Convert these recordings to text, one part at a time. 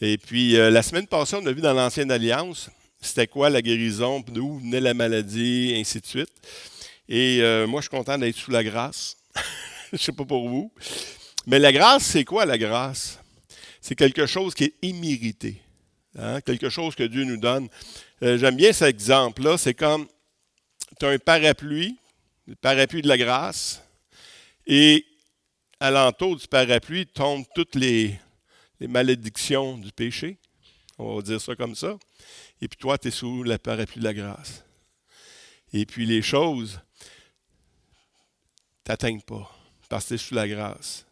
Et puis, la semaine passée, on a vu dans l'Ancienne Alliance, c'était quoi la guérison, d'où venait la maladie, et ainsi de suite. Et moi, je suis content d'être sous la grâce. Je ne sais pas pour vous. Mais la grâce, c'est quoi la grâce? C'est quelque chose qui est immérité. Hein? Quelque chose que Dieu nous donne. J'aime bien cet exemple-là. C'est comme, tu as un parapluie, le parapluie de la grâce, et alentour du parapluie tombent toutes les malédictions du péché. On va dire ça comme ça. Et puis toi, tu es sous le parapluie de la grâce. Et puis les choses ne t'atteignent pas parce que tu es sous la grâce.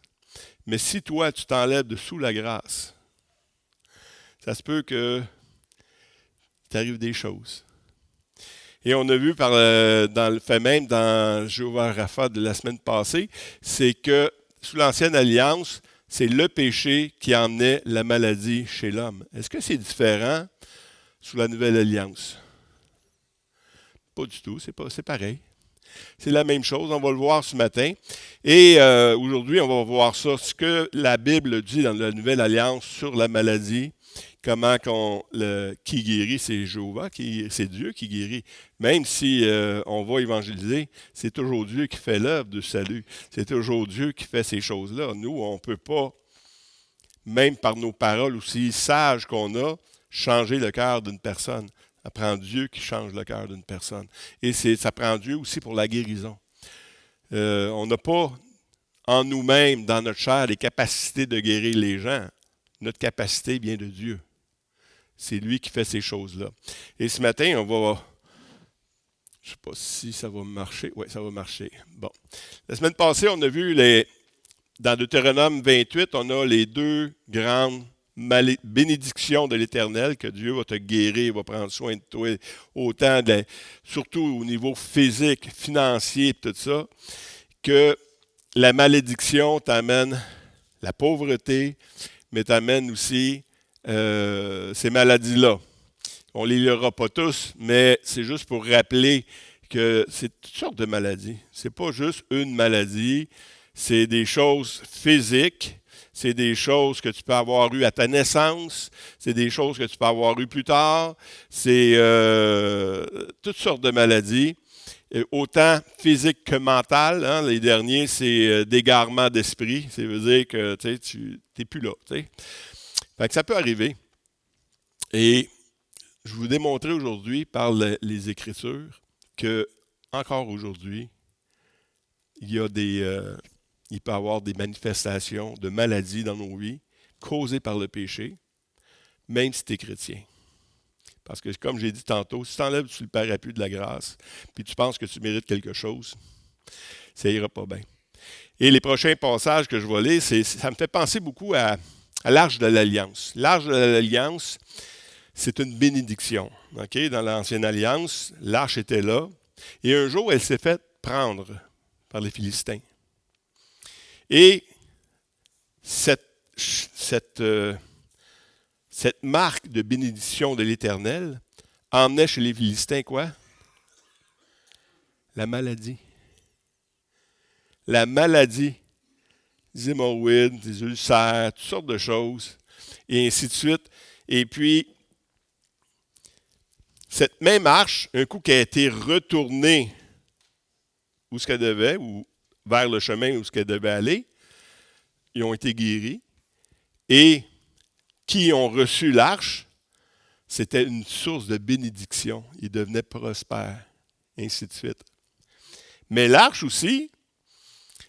Mais si toi, tu t'enlèves de sous la grâce, ça se peut que t'arrive des choses. Et on a vu dans le fait même dans Jéhovah Rapha de la semaine passée, c'est que sous l'Ancienne Alliance, c'est le péché qui emmenait la maladie chez l'homme. Est-ce que c'est différent sous la Nouvelle Alliance? Pas du tout, c'est pareil. C'est la même chose, on va le voir ce matin. Et aujourd'hui, on va voir ça, ce que la Bible dit dans la Nouvelle Alliance sur la maladie, comment qui guérit, c'est Jéhovah, c'est Dieu qui guérit. Même si on va évangéliser, c'est toujours Dieu qui fait l'œuvre de salut. C'est toujours Dieu qui fait ces choses-là. Nous, on ne peut pas, même par nos paroles aussi sages qu'on a, changer le cœur d'une personne. Ça prend Dieu qui change le cœur d'une personne. Et ça prend Dieu aussi pour la guérison. On n'a pas en nous-mêmes, dans notre chair, les capacités de guérir les gens. Notre capacité vient de Dieu. C'est lui qui fait ces choses-là. Et ce matin, on va... Je ne sais pas si ça va marcher. Oui, ça va marcher. Bon. La semaine passée, on a vu dans Deutéronome 28, on a les deux grandes bénédictions de l'Éternel, que Dieu va te guérir, va prendre soin de toi, autant surtout au niveau physique, financier, tout ça, que la malédiction t'amène la pauvreté, mais t'amène aussi ces maladies-là. On ne les lira pas tous, mais c'est juste pour rappeler que c'est toutes sortes de maladies. Ce n'est pas juste une maladie, c'est des choses physiques, c'est des choses que tu peux avoir eues à ta naissance, c'est des choses que tu peux avoir eues plus tard, c'est toutes sortes de maladies, autant physiques que mentales. Hein. Les derniers, c'est d'égarement d'esprit, ça veut dire que tu n'es plus là. T'sais. Fait que ça peut arriver. Et je vais vous démontrer aujourd'hui par les Écritures que, encore aujourd'hui, il peut y avoir des manifestations de maladies dans nos vies causées par le péché, même si tu es chrétien. Parce que, comme j'ai dit tantôt, si tu enlèves sur le parapluie de la grâce, puis tu penses que tu mérites quelque chose, ça ira pas bien. Et les prochains passages que je vais lire, ça me fait penser beaucoup à l'Arche de l'Alliance. L'Arche de l'Alliance, c'est une bénédiction. Okay? Dans l'Ancienne Alliance, l'Arche était là. Et un jour, elle s'est faite prendre par les Philistins. Et cette marque de bénédiction de l'Éternel emmenait chez les Philistins quoi? La maladie. La maladie. Des hémorroïdes, des ulcères, toutes sortes de choses, et ainsi de suite. Et puis, cette même arche, un coup qui a été retournée où ce qu'elle devait, ou vers le chemin où ce qu'elle devait aller, ils ont été guéris. Et qui ont reçu l'arche, c'était une source de bénédiction. Ils devenaient prospères, ainsi de suite. Mais l'arche aussi,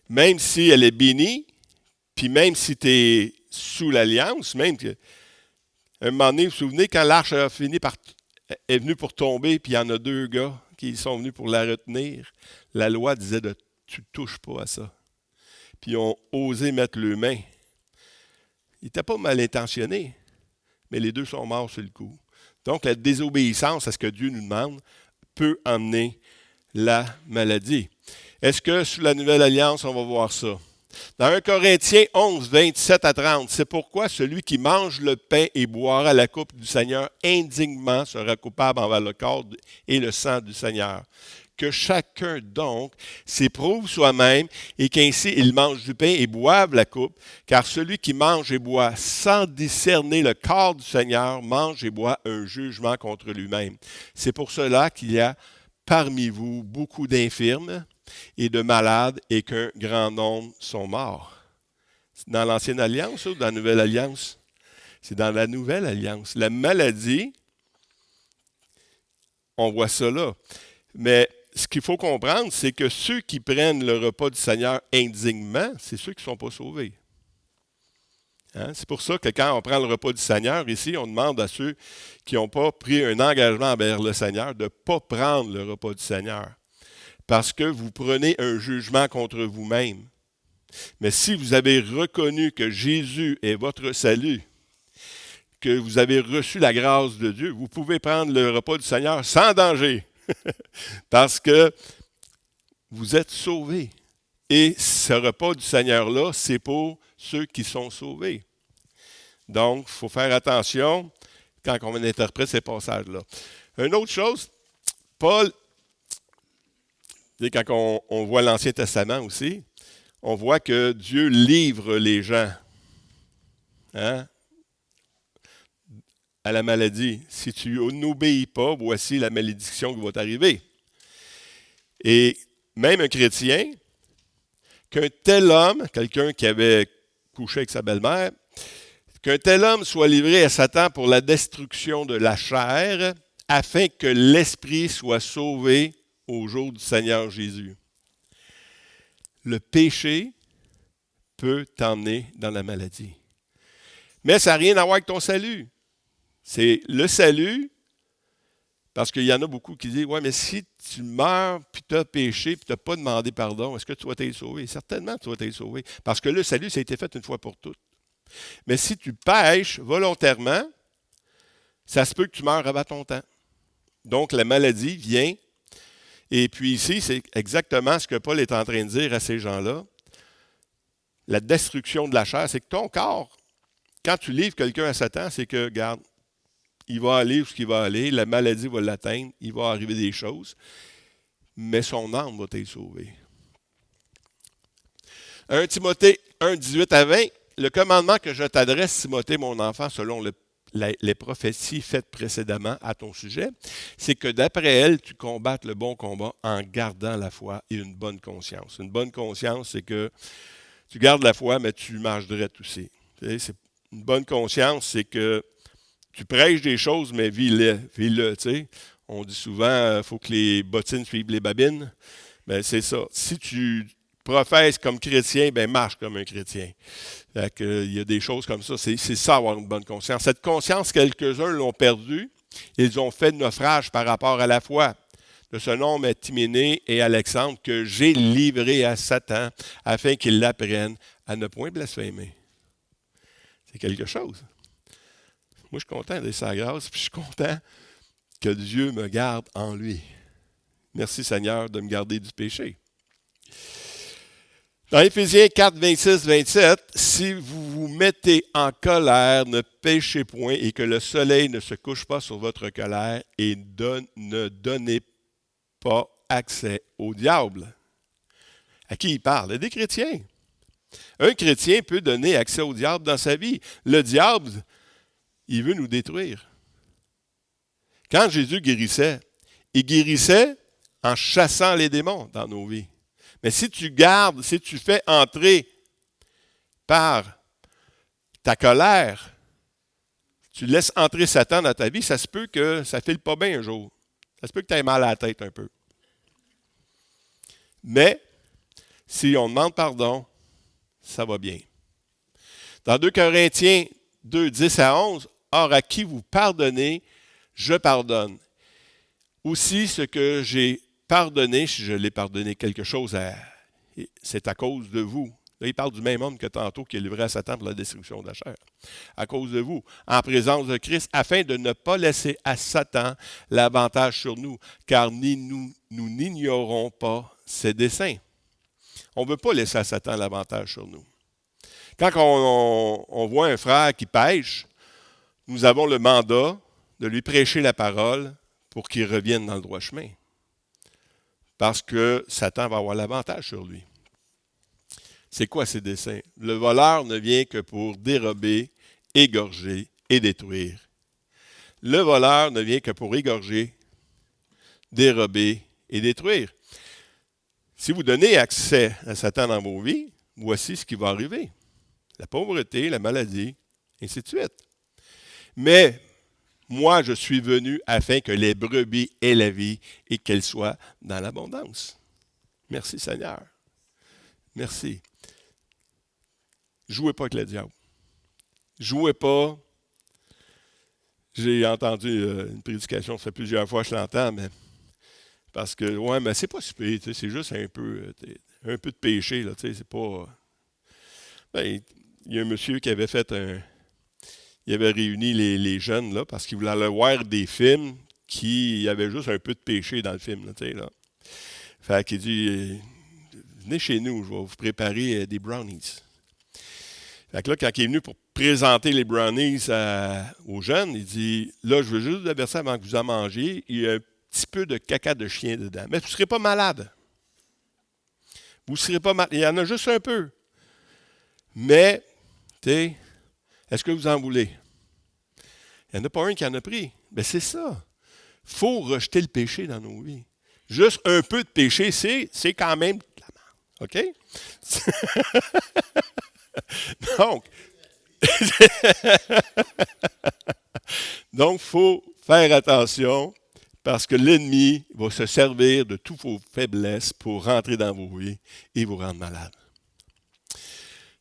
même si elle est bénie, puis même si tu es sous l'alliance, même que, un moment donné, vous vous souvenez, quand l'arche est venue pour tomber, puis il y en a deux gars qui sont venus pour la retenir, la loi disait tu ne touches pas à ça. Puis ils ont osé mettre leurs mains. Ils n'étaient pas mal intentionnés, mais les deux sont morts sur le coup. Donc, la désobéissance à ce que Dieu nous demande peut emmener la maladie. Est-ce que sous la Nouvelle Alliance, on va voir ça? Dans 1 Corinthiens 11, 27 à 30, c'est pourquoi celui qui mange le pain et boira la coupe du Seigneur indignement sera coupable envers le corps et le sang du Seigneur. Que chacun, donc, s'éprouve soi-même et qu'ainsi il mange du pain et boive la coupe, car celui qui mange et boit sans discerner le corps du Seigneur mange et boit un jugement contre lui-même. C'est pour cela qu'il y a parmi vous beaucoup d'infirmes et de malades et qu'un grand nombre sont morts. C'est dans l'Ancienne Alliance ou dans la Nouvelle Alliance? C'est dans la Nouvelle Alliance. La maladie, on voit ça là. Mais ce qu'il faut comprendre, c'est que ceux qui prennent le repas du Seigneur indignement, c'est ceux qui ne sont pas sauvés. Hein? C'est pour ça que quand on prend le repas du Seigneur, ici, on demande à ceux qui n'ont pas pris un engagement envers le Seigneur de ne pas prendre le repas du Seigneur. Parce que vous prenez un jugement contre vous-même. Mais si vous avez reconnu que Jésus est votre salut, que vous avez reçu la grâce de Dieu, vous pouvez prendre le repas du Seigneur sans danger. Parce que vous êtes sauvés. Et ce repas du Seigneur-là, c'est pour ceux qui sont sauvés. Donc, il faut faire attention quand on interprète ces passages-là. Une autre chose, Paul, quand on voit l'Ancien Testament aussi, on voit que Dieu livre les gens. Hein? À la maladie. Si tu n'obéis pas, voici la malédiction qui va t'arriver. Et même un chrétien, qu'un tel homme, quelqu'un qui avait couché avec sa belle-mère, qu'un tel homme soit livré à Satan pour la destruction de la chair, afin que l'esprit soit sauvé au jour du Seigneur Jésus. Le péché peut t'emmener dans la maladie. Mais ça n'a rien à voir avec ton salut. C'est le salut, parce qu'il y en a beaucoup qui disent, ouais, mais si tu meurs, puis tu as péché, puis tu n'as pas demandé pardon, est-ce que tu vas être sauvé? Certainement, tu vas être sauvé. Parce que le salut, ça a été fait une fois pour toutes. Mais si tu pêches volontairement, ça se peut que tu meurs avant ton temps. Donc, la maladie vient. Et puis ici, c'est exactement ce que Paul est en train de dire à ces gens-là. La destruction de la chair, c'est que ton corps, quand tu livres quelqu'un à Satan, c'est que, regarde, il va aller où il va aller, la maladie va l'atteindre, il va arriver des choses, mais son âme va être sauvée. 1 Timothée 1, 18 à 20, le commandement que je t'adresse, Timothée, mon enfant, selon les prophéties faites précédemment à ton sujet, c'est que d'après elles, tu combattes le bon combat en gardant la foi et une bonne conscience. Une bonne conscience, c'est que tu gardes la foi, mais tu marches droit aussi. C'est une bonne conscience, c'est que tu prêches des choses, mais vis-le. On dit souvent, il faut que les bottines suivent les babines. Ben, c'est ça. Si tu professes comme chrétien, ben marche comme un chrétien. Il y a des choses comme ça. C'est ça, avoir une bonne conscience. Cette conscience, quelques-uns l'ont perdue. Ils ont fait naufrage par rapport à la foi. De ce nom est Timée et Alexandre que j'ai livrés à Satan afin qu'ils l'apprennent à ne point blasphémer. C'est quelque chose. Moi, je suis content de sa grâce, puis je suis content que Dieu me garde en lui. Merci Seigneur de me garder du péché. Dans Éphésiens 4, 26, 27, si vous vous mettez en colère, ne péchez point et que le soleil ne se couche pas sur votre colère et ne donnez pas accès au diable. À qui il parle? À des chrétiens. Un chrétien peut donner accès au diable dans sa vie. Le diable, il veut nous détruire. Quand Jésus guérissait, il guérissait en chassant les démons dans nos vies. Mais si tu gardes, si tu fais entrer par ta colère, tu laisses entrer Satan dans ta vie, ça se peut que ça ne file pas bien un jour. Ça se peut que tu aies mal à la tête un peu. Mais, si on demande pardon, ça va bien. Dans 2 Corinthiens 2, 10 à 11, « Or, à qui vous pardonnez, je pardonne. Aussi, ce que j'ai pardonné, si je l'ai pardonné quelque chose, c'est à cause de vous. » Là, il parle du même homme que tantôt qui est livré à Satan pour la destruction de la chair. À cause de vous, en présence de Christ, afin de ne pas laisser à Satan l'avantage sur nous, car nous n'ignorons pas ses desseins. On ne veut pas laisser à Satan l'avantage sur nous. Quand on voit un frère qui pêche, nous avons le mandat de lui prêcher la parole pour qu'il revienne dans le droit chemin. parce que Satan va avoir l'avantage sur lui. C'est quoi ses desseins? Le voleur ne vient que pour dérober, égorger et détruire. Le voleur ne vient que pour égorger, dérober et détruire. Si vous donnez accès à Satan dans vos vies, voici ce qui va arriver. La pauvreté, la maladie, ainsi de suite. Mais moi, je suis venu afin que les brebis aient la vie et qu'elles soient dans l'abondance. Merci Seigneur. Merci. Jouez pas avec le diable. Jouez pas. J'ai entendu une prédication, ça fait plusieurs fois que je l'entends, mais parce que, ouais, mais c'est pas super, c'est juste un peu de péché, là, c'est pas... Ben, il y a un monsieur qui avait fait il avait réuni les jeunes, là, parce qu'il voulait aller voir des films qui avaient juste un peu de péché dans le film, là, tu sais, là. Fait qu'il dit, venez chez nous, je vais vous préparer des brownies. Fait que là, quand il est venu pour présenter les brownies aux jeunes, il dit, là, je veux juste vous avertir avant que vous en mangiez, il y a un petit peu de caca de chien dedans. Mais vous ne serez pas malade. Vous ne serez pas malade. Il y en a juste un peu. Mais, tu sais, est-ce que vous en voulez? Il n'y en a pas un qui en a pris. Bien, c'est ça. Il faut rejeter le péché dans nos vies. Juste un peu de péché, c'est quand même de la merde. OK? Donc, il faut faire attention parce que l'ennemi va se servir de toutes vos faiblesses pour rentrer dans vos vies et vous rendre malade.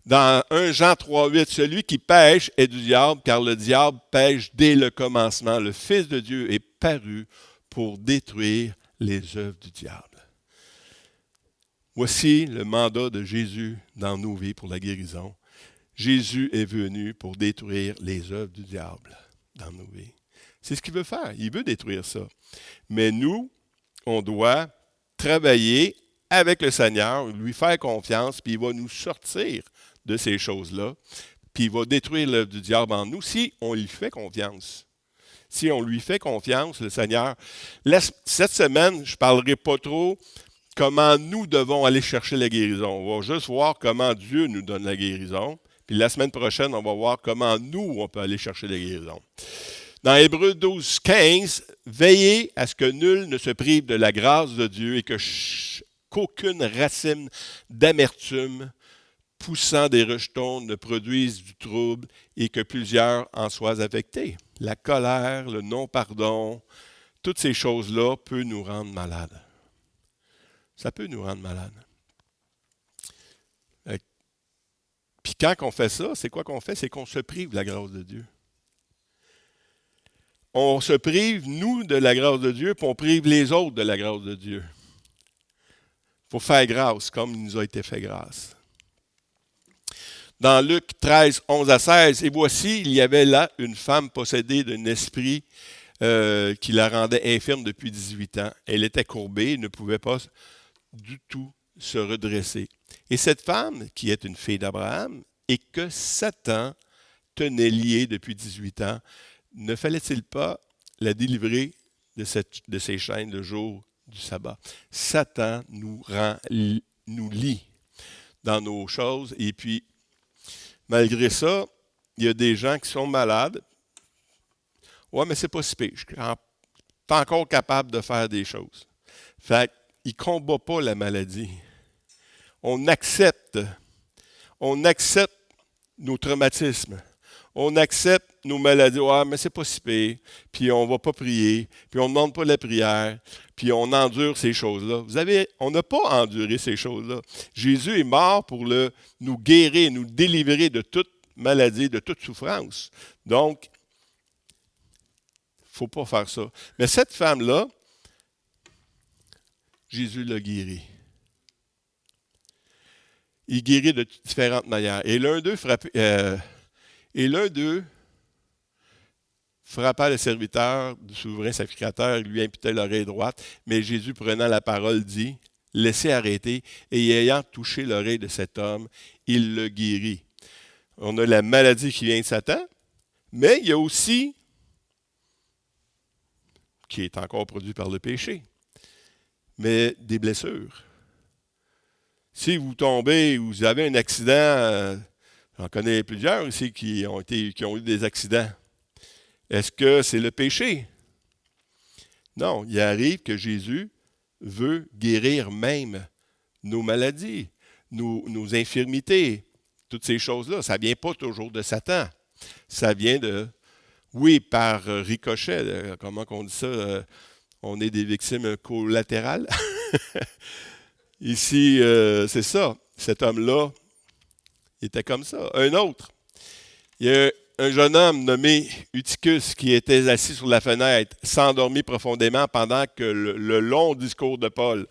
Dans 1 Jean 3,8, celui qui pêche est du diable, car le diable pêche dès le commencement. Le Fils de Dieu est paru pour détruire les œuvres du diable. Voici le mandat de Jésus dans nos vies pour la guérison. Jésus est venu pour détruire les œuvres du diable dans nos vies. C'est ce qu'il veut faire. Il veut détruire ça. Mais nous, on doit travailler avec le Seigneur, lui faire confiance, puis il va nous sortir de ces choses-là, puis il va détruire l'œuvre du diable en nous si on lui fait confiance. Si on lui fait confiance, le Seigneur. Cette semaine, je ne parlerai pas trop comment nous devons aller chercher la guérison. On va juste voir comment Dieu nous donne la guérison. Puis la semaine prochaine, on va voir comment nous, on peut aller chercher la guérison. Dans Hébreux 12, 15, veillez à ce que nul ne se prive de la grâce de Dieu et qu'aucune racine d'amertume poussant des rejetons ne produise du trouble et que plusieurs en soient affectés. La colère, le non-pardon, toutes ces choses-là peuvent nous rendre malades. Ça peut nous rendre malades. Puis quand on fait ça, c'est quoi qu'on fait? C'est qu'on se prive de la grâce de Dieu. On se prive, nous, de la grâce de Dieu, puis on prive les autres de la grâce de Dieu. Il faut faire grâce, comme il nous a été fait grâce. Dans Luc 13, 11 à 16, « Et voici, il y avait là une femme possédée d'un esprit qui la rendait infirme depuis 18 ans. Elle était courbée et ne pouvait pas du tout se redresser. Et cette femme, qui est une fille d'Abraham, et que Satan tenait liée depuis 18 ans, ne fallait-il pas la délivrer de ces chaînes le jour du sabbat? Satan nous lie dans nos choses, et puis, malgré ça, il y a des gens qui sont malades. Ouais, mais c'est pas si pire. Je suis pas encore capable de faire des choses. Fait qu'il ne combat pas la maladie. On accepte nos traumatismes. On accepte nos maladies. Ouais, mais c'est pas si pire. Puis on ne va pas prier. Puis on ne demande pas la prière. Puis on endure ces choses-là. On n'a pas enduré ces choses-là. Jésus est mort pour nous guérir, nous délivrer de toute maladie, de toute souffrance. Donc, il ne faut pas faire ça. Mais cette femme-là, Jésus l'a guérie. Il guérit de différentes manières. Et l'un d'eux frappa le serviteur du souverain sacrificateur et lui imputait l'oreille droite. Mais Jésus, prenant la parole, dit, « Laissez arrêter. » Et ayant touché l'oreille de cet homme, il le guérit. On a la maladie qui vient de Satan, mais il y a aussi, qui est encore produit par le péché. mais des blessures. Si vous tombez ou vous avez un accident, j'en connais plusieurs ici qui ont eu des accidents. Est-ce que c'est le péché? Non, il arrive que Jésus veut guérir même nos maladies, nos infirmités, toutes ces choses-là. Ça ne vient pas toujours de Satan. Ça vient de, oui, par ricochet, comment on dit ça, on est des victimes collatérales. Ici, c'est ça. Cet homme-là, il était comme ça. Un autre, il y a un jeune homme nommé Eutychus qui était assis sur la fenêtre, s'endormit profondément pendant que le long discours de Paul,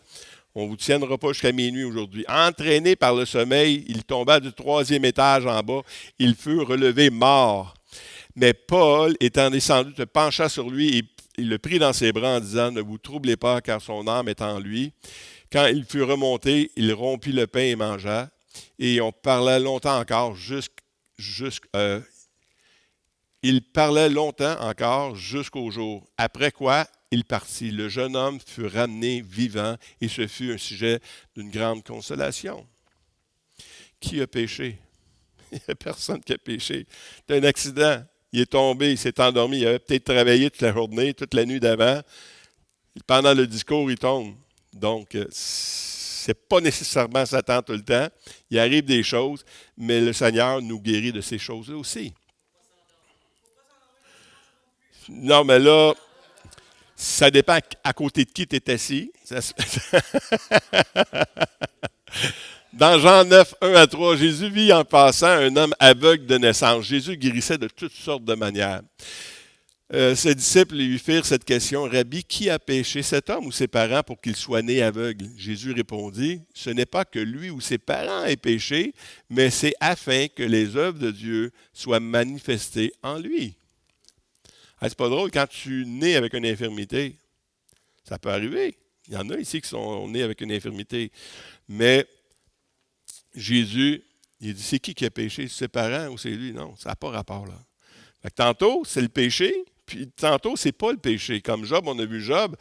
on ne vous tiendra pas jusqu'à minuit aujourd'hui. Entraîné par le sommeil, il tomba du 3e étage en bas. Il fut relevé mort. Mais Paul, étant descendu, se pencha sur lui et il le prit dans ses bras en disant « Ne vous troublez pas, car son âme est en lui. » Quand il fut remonté, il rompit le pain et mangea. Et on parlait longtemps encore il parlait longtemps encore jusqu'au jour. Après quoi, il partit. Le jeune homme fut ramené vivant et ce fut un sujet d'une grande consolation. Qui a péché? Il n'y a personne qui a péché. C'est un accident. Il est tombé, il s'est endormi. Il avait peut-être travaillé toute la journée, toute la nuit d'avant. Pendant le discours, il tombe. Donc, c'est pas nécessairement Satan tout le temps. Il arrive des choses, mais le Seigneur nous guérit de ces choses-là aussi. Non, mais là, ça dépend à côté de qui tu es assis. Dans Jean 9, 1 à 3, Jésus vit en passant un homme aveugle de naissance. Jésus guérissait de toutes sortes de manières. Ses disciples lui firent cette question, « Rabbi, qui a péché, cet homme ou ses parents pour qu'il soit né aveugle? » Jésus répondit, « Ce n'est pas que lui ou ses parents aient péché, mais c'est afin que les œuvres de Dieu soient manifestées en lui. » C'est pas drôle, quand tu nais avec une infirmité, ça peut arriver. Il y en a ici qui sont nés avec une infirmité. Mais Jésus, il dit, c'est qui a péché? C'est ses parents ou c'est lui? Non, ça n'a pas rapport là. Fait que tantôt, c'est le péché, puis tantôt, c'est pas le péché. Comme Job, on a vu Job,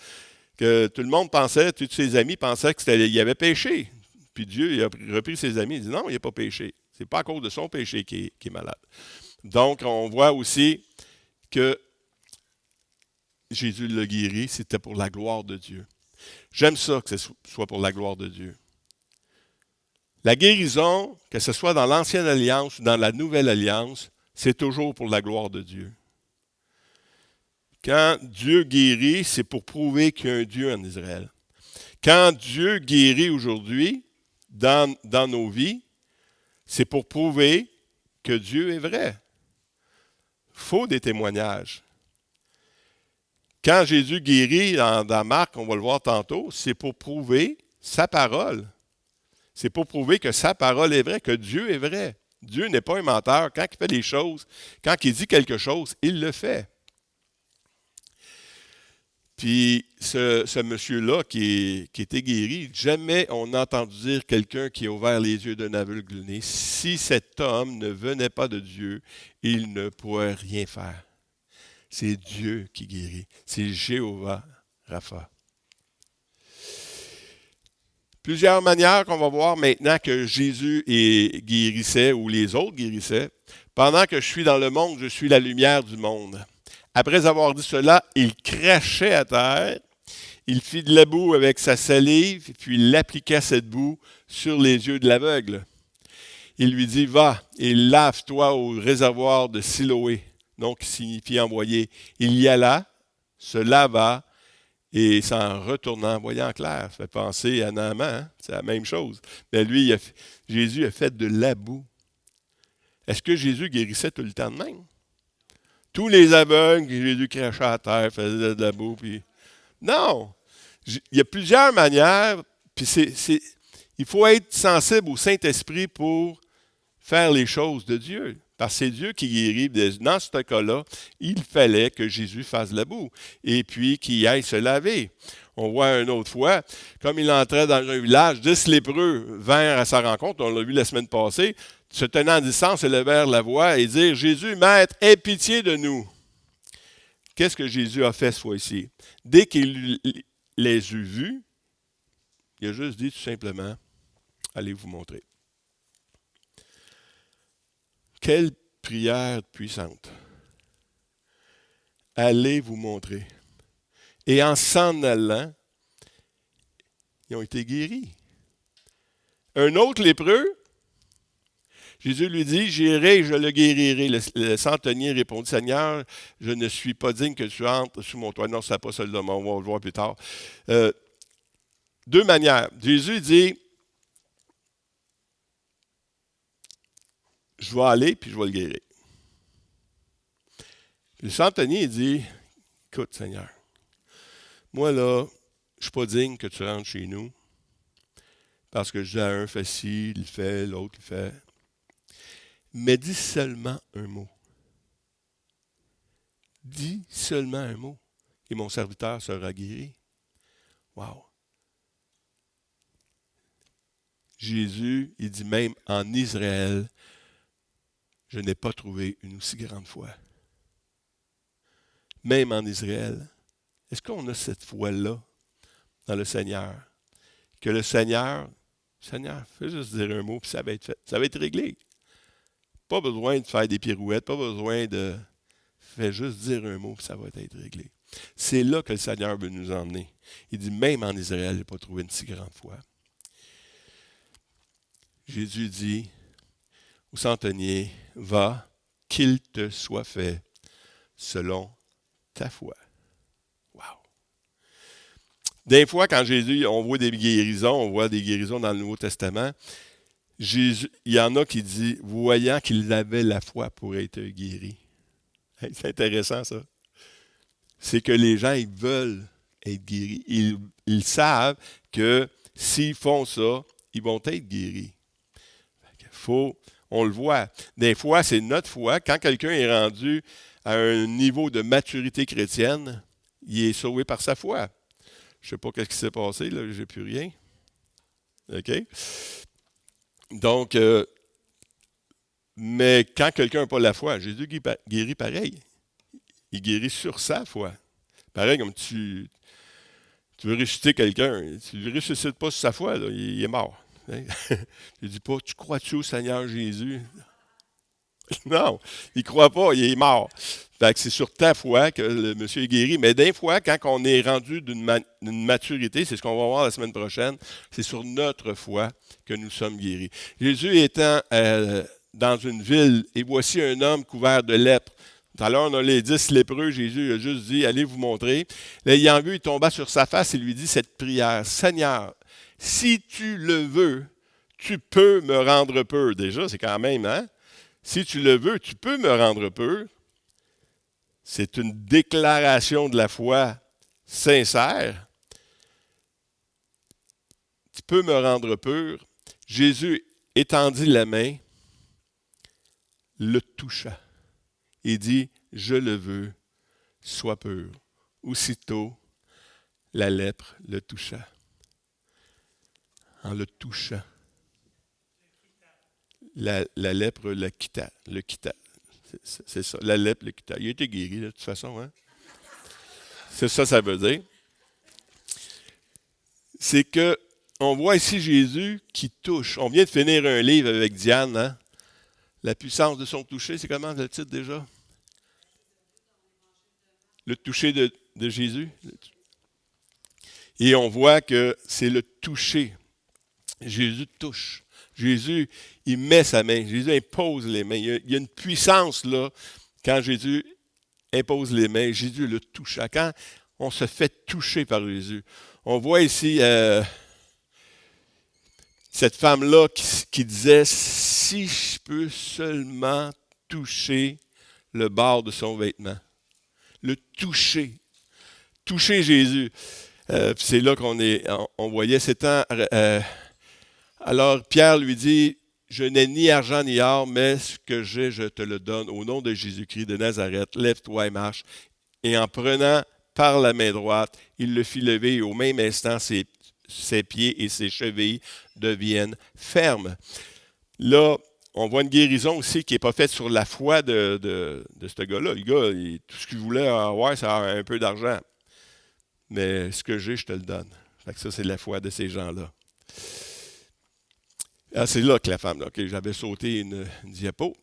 que tout le monde pensait, tous ses amis pensaient qu'il avait péché. Puis Dieu, il a repris ses amis, il dit, non, il n'a pas péché. C'est pas à cause de son péché qu'il est malade. Donc, on voit aussi que Jésus l'a guéri, c'était pour la gloire de Dieu. J'aime ça que ce soit pour la gloire de Dieu. La guérison, que ce soit dans l'Ancienne Alliance ou dans la Nouvelle Alliance, c'est toujours pour la gloire de Dieu. Quand Dieu guérit, c'est pour prouver qu'il y a un Dieu en Israël. Quand Dieu guérit aujourd'hui dans nos vies, c'est pour prouver que Dieu est vrai. Il faut des témoignages. Quand Jésus guérit dans Marc, on va le voir tantôt, c'est pour prouver sa parole. C'est pour prouver que sa parole est vraie, que Dieu est vrai. Dieu n'est pas un menteur. Quand il fait des choses, quand il dit quelque chose, il le fait. Puis ce monsieur-là qui était guéri, jamais on n'a entendu dire quelqu'un qui a ouvert les yeux d'un aveugle-né. Si cet homme ne venait pas de Dieu, il ne pourrait rien faire. C'est Dieu qui guérit. C'est Jéhovah Rapha. Plusieurs manières qu'on va voir maintenant que Jésus guérissait ou les autres guérissaient. Pendant que je suis dans le monde, je suis la lumière du monde. Après avoir dit cela, il crachait à terre, il fit de la boue avec sa salive, puis il appliqua cette boue sur les yeux de l'aveugle. Il lui dit, va et lave-toi au réservoir de Siloé, donc qui signifie envoyer. Il y alla, se lava, et s'en retournant, voyant clair, ça fait penser à Naaman, hein? C'est la même chose. Mais lui, Jésus a fait de la boue. Est-ce que Jésus guérissait tout le temps de même? Tous les aveugles, Jésus crachait à terre, faisait de la boue. Puis... Non! Il y a plusieurs manières, puis il faut être sensible au Saint-Esprit pour faire les choses de Dieu. Parce que c'est Dieu qui guérit. Dans ce cas-là, il fallait que Jésus fasse la boue et puis qu'il aille se laver. On voit une autre fois, comme il entrait dans un village, 10 lépreux vinrent à sa rencontre, on l'a vu la semaine passée, se tenant à distance, élevèrent la voix et dirent, « Jésus, Maître, aie pitié de nous. » Qu'est-ce que Jésus a fait cette fois-ci? Dès qu'il les eut vus, Il a juste dit tout simplement, allez vous montrer. Quelle prière puissante. Allez vous montrer. Et en s'en allant, ils ont été guéris. Un autre lépreux, Jésus lui dit, j'irai et je le guérirai. Le centenier répondit, Seigneur, je ne suis pas digne que tu entres sous mon toit. Non, ce n'est pas celle-là, mais on va le voir plus tard. Deux manières. Jésus dit, je vais aller puis je vais le guérir. Le centenier dit, écoute Seigneur, moi là, je ne suis pas digne que tu rentres chez nous parce que je dis à un, fais ci, il fait, l'autre il fait. Mais dis seulement un mot. Dis seulement un mot et mon serviteur sera guéri. Wow! Jésus, il dit même en Israël, je n'ai pas trouvé une aussi grande foi. Même en Israël. Est-ce qu'on a cette foi-là dans le Seigneur? Que le Seigneur, fais juste dire un mot puis ça va être fait. Ça va être réglé. Pas besoin de faire des pirouettes, pas besoin de... Fais juste dire un mot puis ça va être réglé. C'est là que le Seigneur veut nous emmener. Il dit, même en Israël, je n'ai pas trouvé une si grande foi. Jésus dit au centenier, va, qu'il te soit fait selon ta foi. Wow! Des fois, quand Jésus, on voit des guérisons dans le Nouveau Testament, Jésus, il y en a qui disent, voyant qu'il avait la foi pour être guéri. C'est intéressant, ça. C'est que les gens, ils veulent être guéris. Ils savent que s'ils font ça, ils vont être guéris. On le voit. Des fois, c'est notre foi. Quand quelqu'un est rendu à un niveau de maturité chrétienne, il est sauvé par sa foi. Je ne sais pas ce qui s'est passé, là, j'ai plus rien. OK? Donc, mais quand quelqu'un n'a pas la foi, Jésus guérit pareil. Il guérit sur sa foi. Pareil comme tu veux ressusciter quelqu'un, tu ne le ressuscites pas sur sa foi, là, il est mort. Il ne dit pas, tu crois-tu au Seigneur Jésus? Non, il ne croit pas, il est mort. Fait que c'est sur ta foi que le monsieur est guéri. Mais des fois, quand on est rendu d'une maturité, c'est ce qu'on va voir la semaine prochaine, c'est sur notre foi que nous sommes guéris. Jésus étant dans une ville, et voici un homme couvert de lèpre. Tout à l'heure, on a les 10 lépreux. Jésus a juste dit, allez vous montrer. L'ayant vu, il tomba sur sa face et lui dit cette prière, Seigneur, si tu le veux, tu peux me rendre pur. Déjà, c'est quand même, hein? Si tu le veux, tu peux me rendre pur. C'est une déclaration de la foi sincère. Tu peux me rendre pur. Jésus étendit la main, le toucha et dit, je le veux, sois pur. Aussitôt, la lèpre le toucha. En le touchant, la lèpre le quitta. C'est ça, la lèpre le quitta. Il a été guéri, de toute façon. Hein? C'est ça, ça veut dire. C'est que on voit ici Jésus qui touche. On vient de finir un livre avec Diane. Hein? La puissance de son toucher, c'est comment le titre déjà? Le toucher de Jésus. Et on voit que c'est le toucher. Jésus touche. Jésus, il met sa main. Jésus impose les mains. Il y a une puissance là, quand Jésus impose les mains. Jésus le touche. Quand on se fait toucher par Jésus. On voit ici cette femme-là qui disait, si je peux seulement toucher le bord de son vêtement. Le toucher. Toucher Jésus. C'est là on voyait ces temps. Alors Pierre lui dit, je n'ai ni argent ni or, mais ce que j'ai, je te le donne. Au nom de Jésus-Christ de Nazareth, lève-toi et marche. Et en prenant par la main droite, il le fit lever et au même instant, ses pieds et ses chevilles deviennent fermes. Là, on voit une guérison aussi qui n'est pas faite sur la foi de ce gars-là. Le gars, tout ce qu'il voulait avoir, c'est un peu d'argent. Mais ce que j'ai, je te le donne. Fait que ça, c'est la foi de ces gens-là. Ah, c'est là que la femme, là, OK, j'avais sauté une diapo.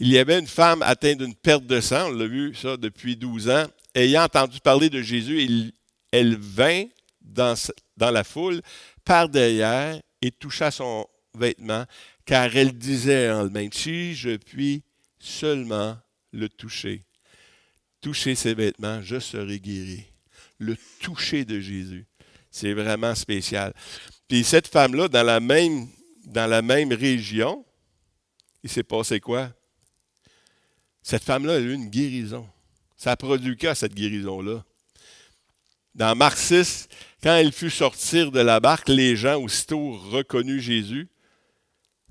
Il y avait une femme atteinte d'une perte de sang, on l'a vu ça depuis 12 ans. Ayant entendu parler de Jésus, elle vint dans la foule par derrière et toucha son vêtement, car elle disait en elle-même, si je puis seulement le toucher, toucher ses vêtements, je serai guéri. Le toucher de Jésus, c'est vraiment spécial. Puis cette femme-là, dans la même région, il s'est passé quoi? Cette femme-là a eu une guérison. Ça a produit quoi, cette guérison-là? Dans Marc 6, quand elle fut sortir de la barque, les gens, aussitôt reconnus Jésus,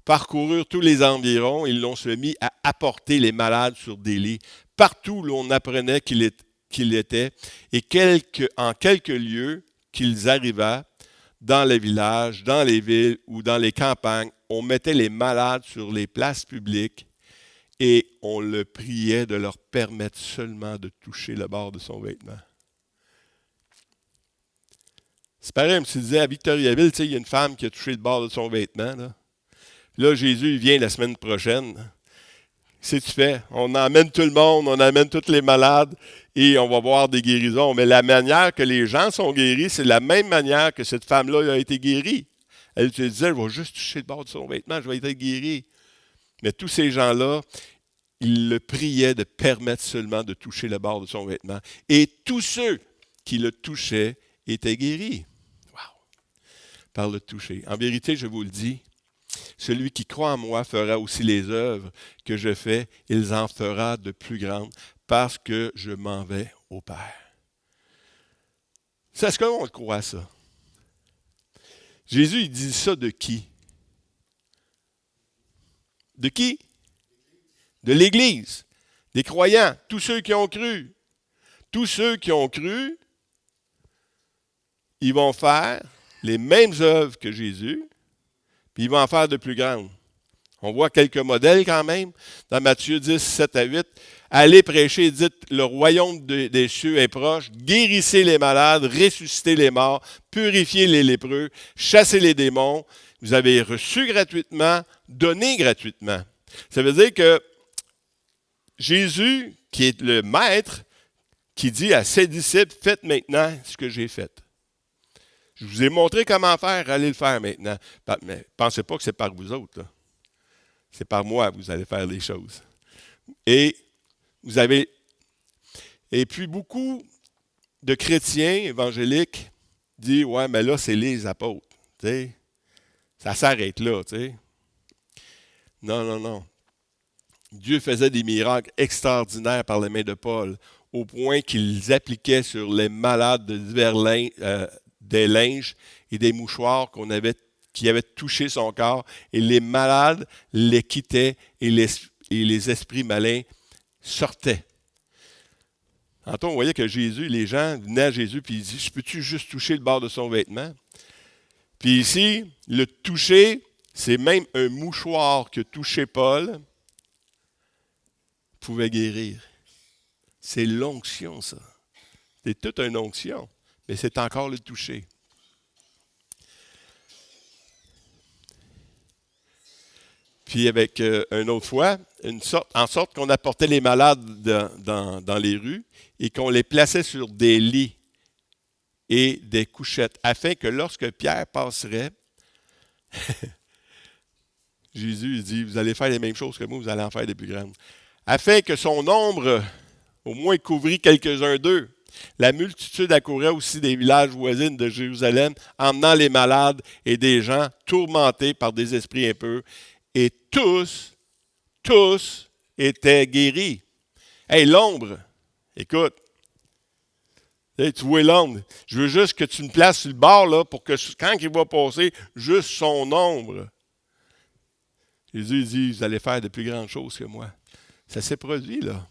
parcoururent tous les environs, ils l'ont se mis à apporter les malades sur des lits, partout où l'on apprenait qu'il était, et en quelques lieux qu'ils arrivaient, dans les villages, dans les villes ou dans les campagnes, on mettait les malades sur les places publiques et on le priait de leur permettre seulement de toucher le bord de son vêtement. C'est pareil, comme tu disais, à Victoriaville, il y a une femme qui a touché le bord de son vêtement. Là, Jésus, il vient la semaine prochaine. Qu'est-ce que tu fais? On emmène tout le monde, on amène tous les malades et on va voir des guérisons. Mais la manière que les gens sont guéris, c'est la même manière que cette femme-là a été guérie. Elle se disait, je vais juste toucher le bord de son vêtement, je vais être guéri. Mais tous ces gens-là, ils le priaient de permettre seulement de toucher le bord de son vêtement. Et tous ceux qui le touchaient étaient guéris. Par le toucher. En vérité, je vous le dis, celui qui croit en moi fera aussi les œuvres que je fais, il en fera de plus grandes, parce que je m'en vais au Père. Est-ce qu'on croit ça? Jésus, il dit ça de qui? De qui? De l'Église, des croyants, tous ceux qui ont cru. Tous ceux qui ont cru, ils vont faire les mêmes œuvres que Jésus, puis il va en faire de plus grandes. On voit quelques modèles quand même. Dans Matthieu 10, 7 à 8, « Allez prêcher, dites, le royaume des cieux est proche, guérissez les malades, ressuscitez les morts, purifiez les lépreux, chassez les démons. Vous avez reçu gratuitement, donnez gratuitement. » Ça veut dire que Jésus, qui est le maître, qui dit à ses disciples, « Faites maintenant ce que j'ai fait. » Je vous ai montré comment faire, allez le faire maintenant. Mais ne pensez pas que c'est par vous autres. Là. C'est par moi que vous allez faire les choses. Et puis beaucoup de chrétiens évangéliques disent, ouais, mais là, c'est les apôtres. T'sais. Ça s'arrête là. T'sais. Non. Dieu faisait des miracles extraordinaires par les mains de Paul, au point qu'ils appliquaient sur les malades de divers des linges et des mouchoirs qui avaient touché son corps, et les malades les quittaient et les esprits malins sortaient. Tantôt, on voyait que Jésus, les gens venaient à Jésus et ils disaient, « Peux-tu juste toucher le bord de son vêtement? » Puis ici, le toucher, c'est même un mouchoir que touchait Paul pouvait guérir. C'est l'onction, ça. C'est toute une onction. Mais c'est encore le toucher. Puis avec une autre fois, en sorte qu'on apportait les malades dans les rues et qu'on les plaçait sur des lits et des couchettes, afin que lorsque Pierre passerait, Jésus dit, vous allez faire les mêmes choses que moi, vous allez en faire des plus grandes. Afin que son ombre au moins couvrit quelques-uns d'eux. La multitude accourait aussi des villages voisins de Jérusalem, emmenant les malades et des gens tourmentés par des esprits impurs. Et tous étaient guéris. Hey, l'ombre, écoute, hey, tu vois l'ombre. Je veux juste que tu me places sur le bord là, pour que quand il va passer, juste son ombre. Jésus dit, vous allez faire de plus grandes choses que moi. Ça s'est produit là.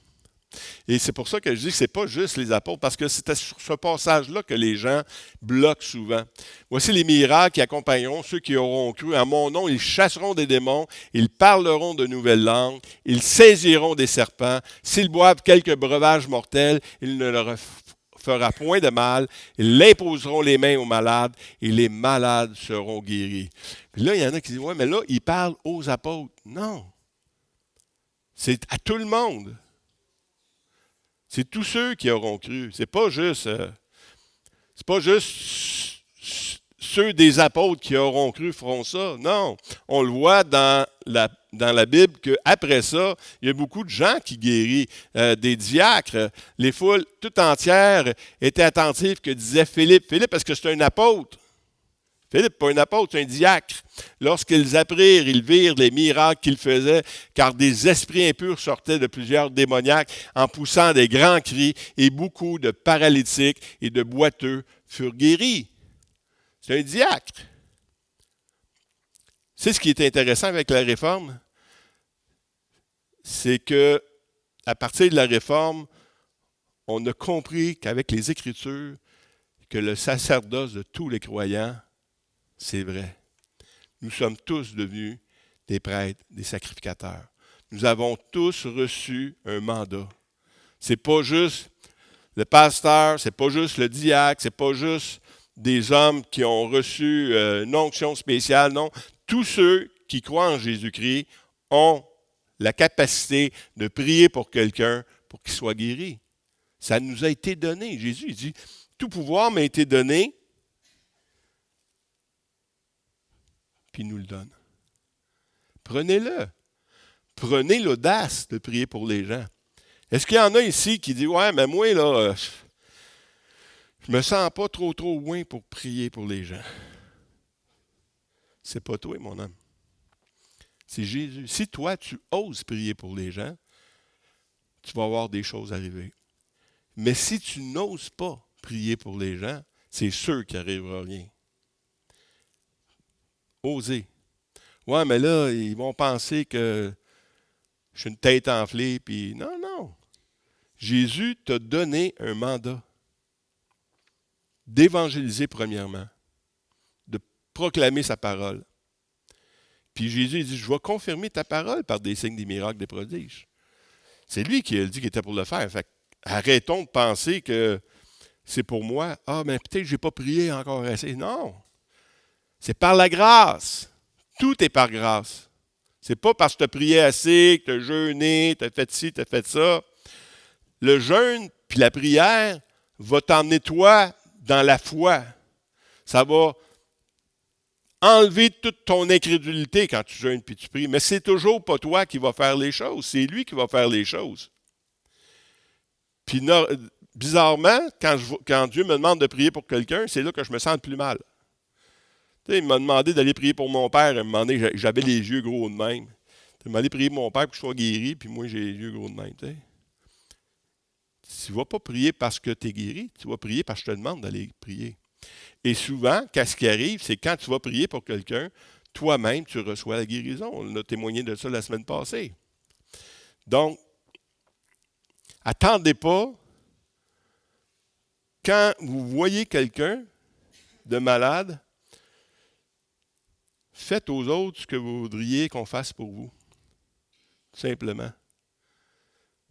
Et c'est pour ça que je dis que ce n'est pas juste les apôtres, parce que c'était sur ce passage-là que les gens bloquent souvent. Voici les miracles qui accompagneront ceux qui auront cru. En mon nom, ils chasseront des démons, ils parleront de nouvelles langues, ils saisiront des serpents. S'ils boivent quelques breuvages mortels, il ne leur fera point de mal. Ils imposeront les mains aux malades et les malades seront guéris. Puis là, il y en a qui disent, ouais, mais là, il parle aux apôtres. Non. C'est à tout le monde. C'est tous ceux qui auront cru. C'est pas juste ceux des apôtres qui auront cru feront ça. Non. On le voit dans la Bible qu'après ça, il y a beaucoup de gens qui guérissent, des diacres. Les foules tout entières étaient attentives que disait Philippe. Philippe, parce que c'est un apôtre. Philippe, pas un apôtre, c'est un diacre. Lorsqu'ils apprirent, ils virent les miracles qu'il faisait, car des esprits impurs sortaient de plusieurs démoniaques en poussant des grands cris, et beaucoup de paralytiques et de boiteux furent guéris. C'est un diacre. C'est ce qui est intéressant avec la Réforme, c'est que à partir de la Réforme, on a compris qu'avec les Écritures, que le sacerdoce de tous les croyants, c'est vrai. Nous sommes tous devenus des prêtres, des sacrificateurs. Nous avons tous reçu un mandat. C'est pas juste le pasteur, c'est pas juste le diacre, c'est pas juste des hommes qui ont reçu une onction spéciale. Non, tous ceux qui croient en Jésus-Christ ont la capacité de prier pour quelqu'un pour qu'il soit guéri. Ça nous a été donné. Jésus dit, tout pouvoir m'a été donné, puis il nous le donne. Prenez-le. Prenez l'audace de prier pour les gens. Est-ce qu'il y en a ici qui disent, ouais, mais moi, là, je me sens pas trop loin pour prier pour les gens. C'est pas toi, mon homme. C'est Jésus. Si toi, tu oses prier pour les gens, tu vas voir des choses arriver. Mais si tu n'oses pas prier pour les gens, c'est sûr qu'il n'arrivera rien. Osez. Ouais, mais là, ils vont penser que je suis une tête enflée, puis non, non. Jésus t'a donné un mandat d'évangéliser premièrement, de proclamer sa parole. Puis Jésus dit, je vais confirmer ta parole par des signes, des miracles, des prodiges. C'est lui qui a dit qu'il était pour le faire. Fait arrêtons de penser que c'est pour moi. Ah, mais peut-être que je n'ai pas prié encore assez. Non. C'est par la grâce. Tout est par grâce. C'est pas parce que tu as prié assez, que tu as jeûné, tu as fait ci, tu as fait ça. Le jeûne puis la prière va t'emmener toi dans la foi. Ça va enlever toute ton incrédulité quand tu jeûnes puis tu pries. Mais c'est toujours pas toi qui va faire les choses. C'est lui qui va faire les choses. Puis bizarrement, quand Dieu me demande de prier pour quelqu'un, c'est là que je me sens le plus mal. Tu sais, il m'a demandé d'aller prier pour mon père. À un moment donné, j'avais les yeux gros de même. Il m'a demandé de prier pour mon père pour que je sois guéri, puis moi, j'ai les yeux gros de même. Tu sais. Tu ne vas pas prier parce que tu es guéri, tu vas prier parce que je te demande d'aller prier. Et souvent, ce qui arrive, c'est quand tu vas prier pour quelqu'un, toi-même, tu reçois la guérison. On a témoigné de ça la semaine passée. Donc, attendez pas, quand vous voyez quelqu'un de malade, faites aux autres ce que vous voudriez qu'on fasse pour vous. Simplement.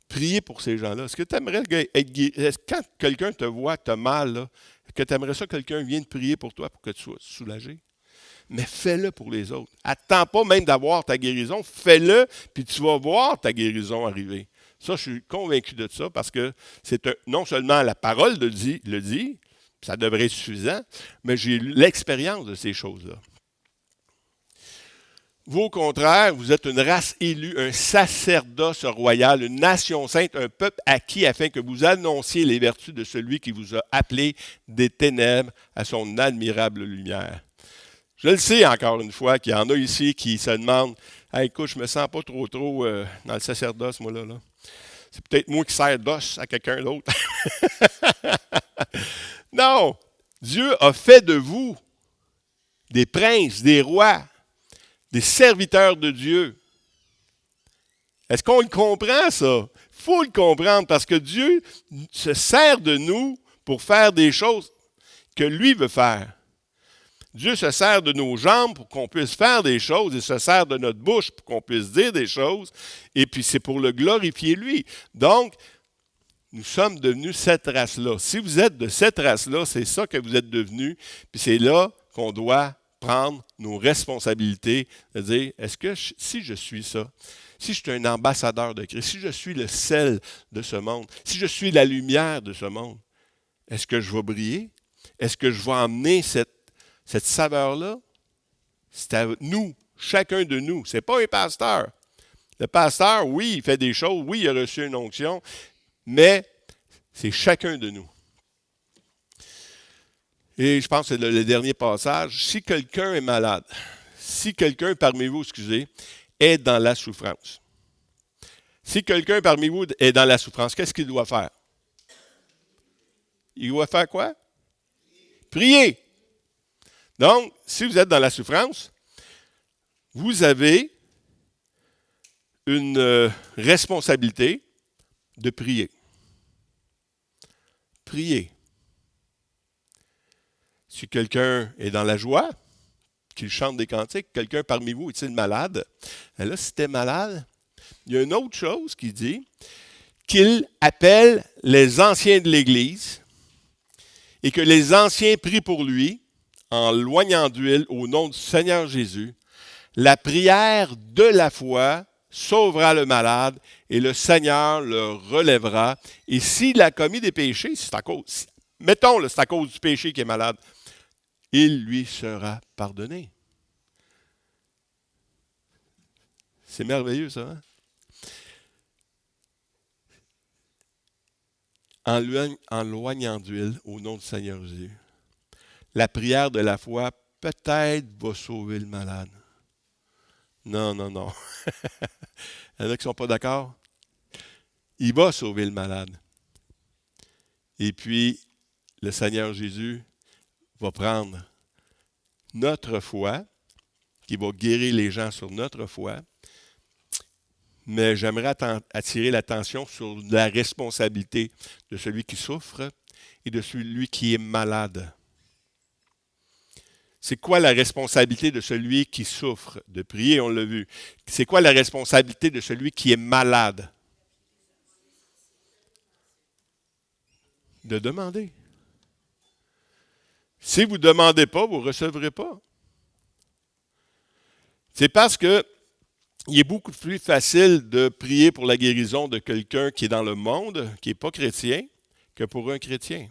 Priez pour ces gens-là. Est-ce que tu aimerais être guéri? Est-ce que quand quelqu'un te voit, tu as mal, là, est-ce que tu aimerais ça que quelqu'un vienne prier pour toi pour que tu sois soulagé? Mais fais-le pour les autres. Attends pas même d'avoir ta guérison. Fais-le, puis tu vas voir ta guérison arriver. Ça, je suis convaincu de ça parce que c'est non seulement la parole le dit, ça devrait être suffisant, mais j'ai eu l'expérience de ces choses-là. Vous, au contraire, vous êtes une race élue, un sacerdoce royal, une nation sainte, un peuple acquis afin que vous annonciez les vertus de celui qui vous a appelé des ténèbres à son admirable lumière. Je le sais encore une fois qu'il y en a ici qui se demandent hey, « écoute, je me sens pas trop dans le sacerdoce, moi là. C'est peut-être moi qui sers d'os à quelqu'un d'autre. » Non! Dieu a fait de vous des princes, des rois, des serviteurs de Dieu. Est-ce qu'on le comprend, ça? Il faut le comprendre parce que Dieu se sert de nous pour faire des choses que lui veut faire. Dieu se sert de nos jambes pour qu'on puisse faire des choses et se sert de notre bouche pour qu'on puisse dire des choses. Et puis, c'est pour le glorifier lui. Donc, Nous sommes devenus cette race-là. Si vous êtes de cette race-là, c'est ça que vous êtes devenus. Puis c'est là qu'on doit prendre nos responsabilités, de dire, est-ce que si je suis ça, si je suis un ambassadeur de Christ, si je suis le sel de ce monde, si je suis la lumière de ce monde, est-ce que je vais briller? Est-ce que je vais emmener cette saveur-là? C'est à nous, chacun de nous. Ce n'est pas un pasteur. Le pasteur, oui, il fait des choses, oui, il a reçu une onction, mais c'est chacun de nous. Et je pense que c'est le dernier passage. Si quelqu'un est malade, si quelqu'un parmi vous, est dans la souffrance. Si quelqu'un parmi vous est dans la souffrance, qu'est-ce qu'il doit faire? Il doit faire quoi? Prier. Donc, si vous êtes dans la souffrance, vous avez une responsabilité de prier. Prier. Si quelqu'un est dans la joie, qu'il chante des cantiques, quelqu'un parmi vous est-il malade? Et là, si tu es malade, il y a une autre chose qui dit qu'il appelle les anciens de l'Église et que les anciens prient pour lui en loignant d'huile au nom du Seigneur Jésus. La prière de la foi sauvera le malade et le Seigneur le relèvera. Et s'il a commis des péchés, c'est à cause, mettons, c'est à cause du péché qu'il est malade, il lui sera pardonné. C'est merveilleux, ça, hein? En loignant d'huile au nom du Seigneur Jésus. La prière de la foi peut-être va sauver le malade. Non, non, non. Il y en a qui ne sont pas d'accord. Il va sauver le malade. Et puis, le Seigneur Jésus va prendre notre foi, qui va guérir les gens sur notre foi. Mais j'aimerais attirer l'attention sur la responsabilité de celui qui souffre et de celui qui est malade. C'est quoi la responsabilité de celui qui souffre? De prier, on l'a vu. C'est quoi la responsabilité de celui qui est malade? De demander. Si vous ne demandez pas, vous ne recevrez pas. C'est parce que il est beaucoup plus facile de prier pour la guérison de quelqu'un qui est dans le monde, qui n'est pas chrétien, que pour un chrétien.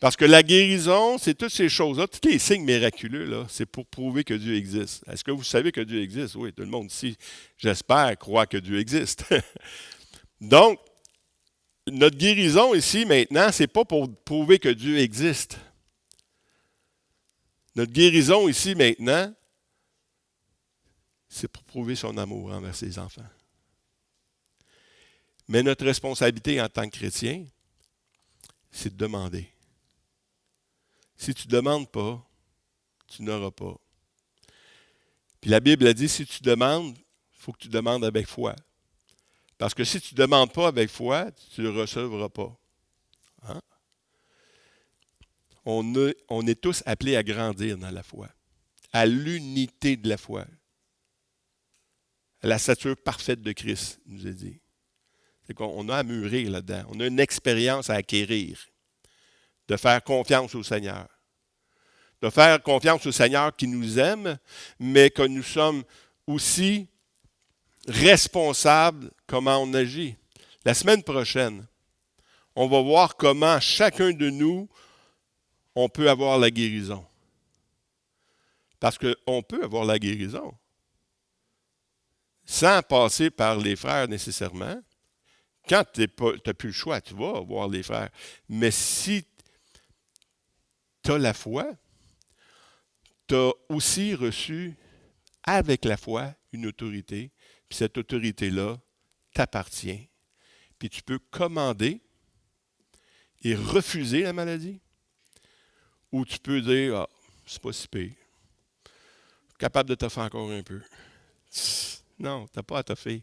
Parce que la guérison, c'est toutes ces choses-là, tous les signes miraculeux, là, c'est pour prouver que Dieu existe. Est-ce que vous savez que Dieu existe? Oui, tout le monde ici, j'espère, croit que Dieu existe. Donc, notre guérison ici, maintenant, ce n'est pas pour prouver que Dieu existe. Notre guérison ici, maintenant, c'est pour prouver son amour envers ses enfants. Mais notre responsabilité en tant que chrétien, c'est de demander. Si tu ne demandes pas, tu n'auras pas. Puis la Bible a dit, si tu demandes, il faut que tu demandes avec foi. Parce que si tu ne demandes pas avec foi, tu ne le recevras pas. Hein? On est tous appelés à grandir dans la foi, à l'unité de la foi. La stature parfaite de Christ, il nous est dit. C'est qu'on a à mûrir là-dedans. On a une expérience à acquérir. De faire confiance au Seigneur. De faire confiance au Seigneur qui nous aime, mais que nous sommes aussi responsables comment on agit. La semaine prochaine, on va voir comment chacun de nous, on peut avoir la guérison. Parce qu'on peut avoir la guérison. Sans passer par les frères nécessairement. Quand tu n'as plus le choix, tu vas voir les frères. Mais si tu as la foi, tu as aussi reçu avec la foi une autorité. Puis cette autorité-là t'appartient. Puis tu peux commander et refuser la maladie. Ou tu peux dire, ah, c'est pas si pire. Capable de te faire encore un peu. Non, tu n'as pas à te faire.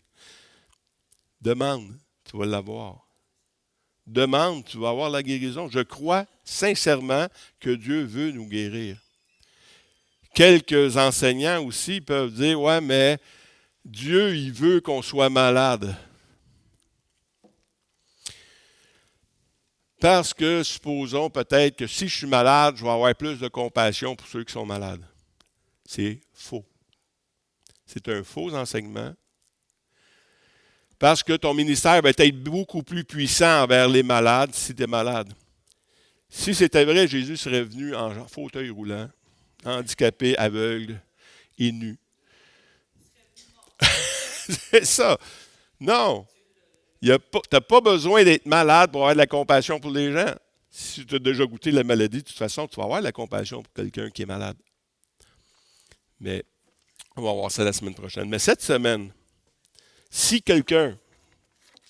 Demande, tu vas l'avoir. Demande, tu vas avoir la guérison. Je crois sincèrement que Dieu veut nous guérir. Quelques enseignants aussi peuvent dire, ouais, mais Dieu, il veut qu'on soit malade. Parce que, supposons peut-être que si je suis malade, je vais avoir plus de compassion pour ceux qui sont malades. C'est faux. C'est un faux enseignement. Parce que ton ministère va être beaucoup plus puissant envers les malades si tu es malade. Si c'était vrai, Jésus serait venu en fauteuil roulant, handicapé, aveugle et nu. C'est ça. Non. Tu n'as pas besoin d'être malade pour avoir de la compassion pour les gens. Si tu as déjà goûté la maladie, de toute façon, tu vas avoir de la compassion pour quelqu'un qui est malade. Mais on va voir ça la semaine prochaine. Mais cette semaine, si quelqu'un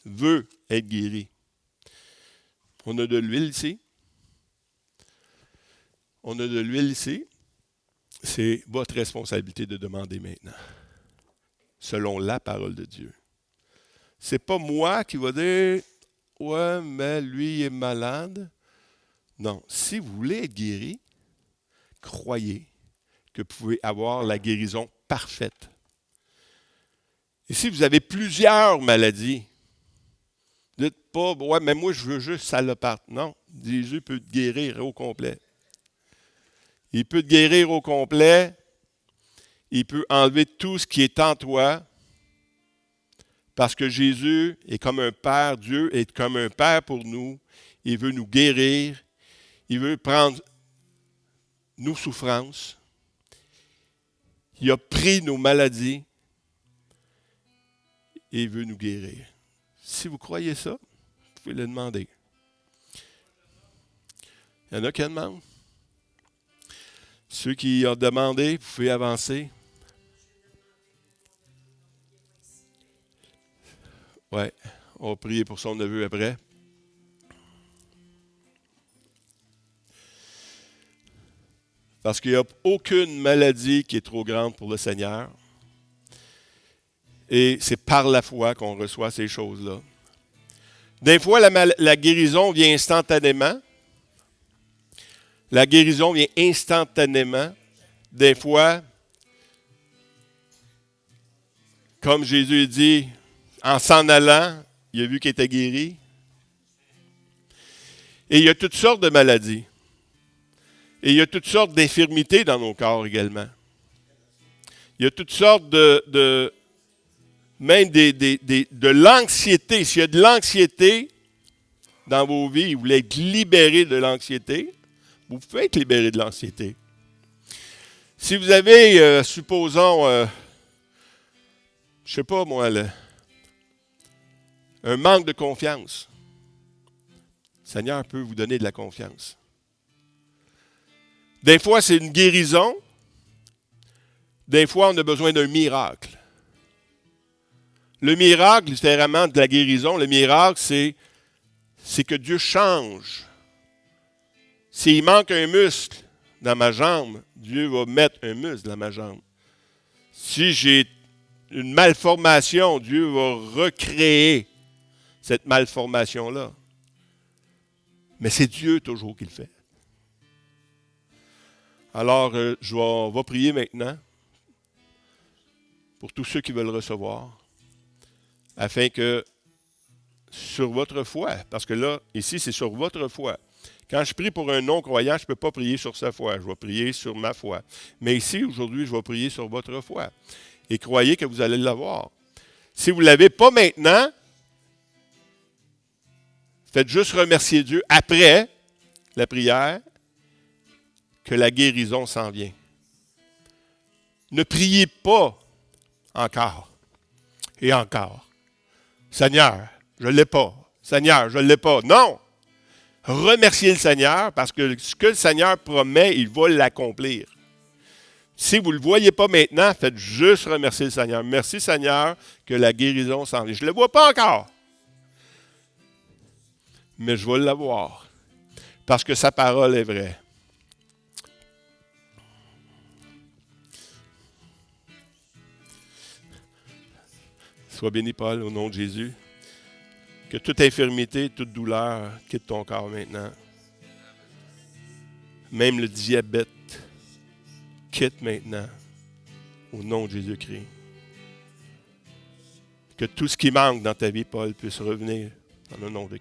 veut être guéri, on a de l'huile ici. On a de l'huile ici. C'est votre responsabilité de demander maintenant, selon la parole de Dieu. C'est pas moi qui va dire « Ouais, mais lui il est malade ». Non, si vous voulez être guéri, croyez que vous pouvez avoir la guérison parfaite. Et si vous avez plusieurs maladies, dites pas « Ouais, mais moi je veux juste salopard ». Non, Jésus peut te guérir au complet. Il peut te guérir au complet. Il peut enlever tout ce qui est en toi. Parce que Jésus est comme un Père, Dieu est comme un Père pour nous. Il veut nous guérir. Il veut prendre nos souffrances. Il a pris nos maladies. Et il veut nous guérir. Si vous croyez ça, vous pouvez le demander. Il y en a qui demandent. Ceux qui ont demandé, vous pouvez avancer. Oui, on va prier pour son neveu après. Parce qu'il n'y a aucune maladie qui est trop grande pour le Seigneur. Et c'est par la foi qu'on reçoit ces choses-là. Des fois, la guérison vient instantanément. La guérison vient instantanément. Des fois, comme Jésus dit, en s'en allant, il a vu qu'il était guéri. Et il y a toutes sortes de maladies. Et il y a toutes sortes d'infirmités dans nos corps également. Il y a toutes sortes même de l'anxiété. S'il y a de l'anxiété dans vos vies, vous voulez être libéré de l'anxiété, vous pouvez être libéré de l'anxiété. Si vous avez, supposons, je ne sais pas moi, un manque de confiance, le Seigneur peut vous donner de la confiance. Des fois, c'est une guérison. Des fois, on a besoin d'un miracle. Le miracle, différemment de la guérison, le miracle, c'est que Dieu change. S'il manque un muscle dans ma jambe, Dieu va mettre un muscle dans ma jambe. Si j'ai une malformation, Dieu va recréer cette malformation-là. Mais c'est Dieu toujours qui le fait. Alors, on va prier maintenant pour tous ceux qui veulent recevoir, afin que sur votre foi, parce que là, ici, c'est sur votre foi. Quand je prie pour un non-croyant, je ne peux pas prier sur sa foi, je vais prier sur ma foi. Mais ici, aujourd'hui, je vais prier sur votre foi. Et croyez que vous allez l'avoir. Si vous ne l'avez pas maintenant, faites juste remercier Dieu après la prière que la guérison s'en vient. Ne priez pas encore et encore. Seigneur, je ne l'ai pas. Seigneur, je ne l'ai pas. Non! Remerciez le Seigneur parce que ce que le Seigneur promet, il va l'accomplir. Si vous ne le voyez pas maintenant, faites juste remercier le Seigneur. Merci Seigneur que la guérison s'en vient. Je ne le vois pas encore. Mais je vais l'avoir. Parce que sa parole est vraie. Sois béni, Paul, au nom de Jésus. Que toute infirmité, toute douleur quitte ton corps maintenant. Même le diabète quitte maintenant. Au nom de Jésus-Christ. Que tout ce qui manque dans ta vie, Paul, puisse revenir dans le nom de Christ.